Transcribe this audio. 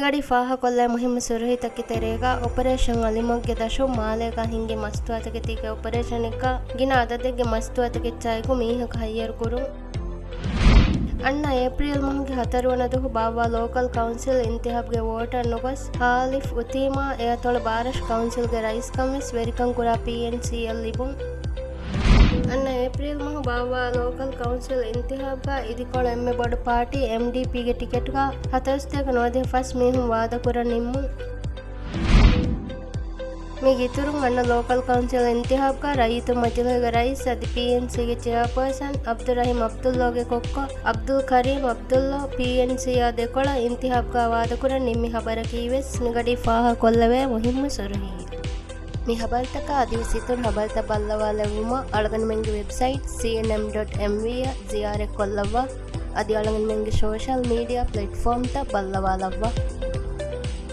ಮಿಗಡಿ ಫಾಹ ಕೊಲ್ಲ ಮುಹಿಮ್ ಸುರಹಿತಕ್ಕೆ ತೆರೆಗ ಆಪರೇಷನ್ ಅಲಿಮೊಗ್ಗೆ ದಶೋ ಮಾಲೆಗ ಹಿಂಗೆ ಮಸ್ತು ಅತಗೆ ತೀಗೆ ಆಪರೇಷನ್ ಇಕ್ಕ ಗಿನ ಅದದೆಗೆ ಮಸ್ತು ಅತಗೆ ಚಾಯ್ಕು ಮೀಹಕ ಹಯ್ಯರು ಕುರು ಅಣ್ಣ ಏಪ್ರಿಲ್ ಮಾಹಗೆ 4 ವನದುಹು ಬಾವಾ ಲೋಕಲ್ ಕೌನ್ಸಿಲ್ ಇಂತಿಹಾಬ್ಗೆ ವೋಟರ್ ನುಗಸ್ ಹಾಲಿಫ್ ಉತೀಮಾ ಎಯತೊಳ ಬಾರಶ್ ಕೌನ್ಸಿಲ್ಗೆ ರೈಸ್ ಕಮಿಸ್ ವೆರಿಕಂ ಕುರಾ PNCL ಲಿಬುಂ ಅಣ್ಣ ಏಪ್ರಿಲ್ ಮಾಹ ಬಾವಾ ಲೋಕಲ್ ಕೌನ್ಸಿಲ್ ಇಂತಿಹಾಬ್ಗ ಇದಿಕೊಳ ಎಮ್ಮೆ ಬಡು ಪಾರ್ಟಿ MDPಗೆ ಟಿಕೆಟ್ಗ 14 ನೋದೆ ಫಸ್ಟ್ ಮೀಹುಂ ವಾದ ಕುರ ನಿಮ್ಮು ಮಿಗಿತುರುಂ ಅಣ್ಣ ಲೋಕಲ್ ಕೌನ್ಸಿಲ್ ಇಂತಿಹಾಬ್ಗ ರೈತು ಮಜಿಲುಗ ರೈಸ್ ಅದಿ PNCಗೆ ಚೇರ್ಪರ್ಸನ್ ಅಬ್ದುಲ್ ರಹೀಂ ಅಬ್ದುಲ್ಲೋಗೆ ಕೊಕ್ಕ ಅಬ್ದುಲ್ ಕರೀಂ ಅಬ್ದುಲ್ಲೋ PNCಯ ದೆಕೊಳ ಇಂತಿಹಾಬ್ಗ ವಾದ ಕುರ ನಿಮ್ಮಿ ಹಬರ ಕೀವೆಸ್ ಮಿಗಡಿ ಫಾಹ ಕೊಲ್ಲವೆ ಮುಹಿಮ್ಮ ಸುರುಹಿ ಮಿ ಹಬರ್ತಕ ಅದಿ ಸಿತುನ್ ಹಬರ್ತ ಬಲ್ಲವಾಲೆವುಮ ಅಳಗನ ಮೆಂಗಿ ವೆಬ್ಸೈಟ್ cnm.mv ಜಿಯಾರೆ ಕೊಲ್ಲವ್ವ ಅದಿ ಅಳಗನ ಮೆಂಗಿ ಸೋಷಲ್ ಮೀಡಿಯಾ ಪ್ಲಾಟ್ಫಾರ್ಮ್ ತ ಬಲ್ಲವಾಲವ್ವ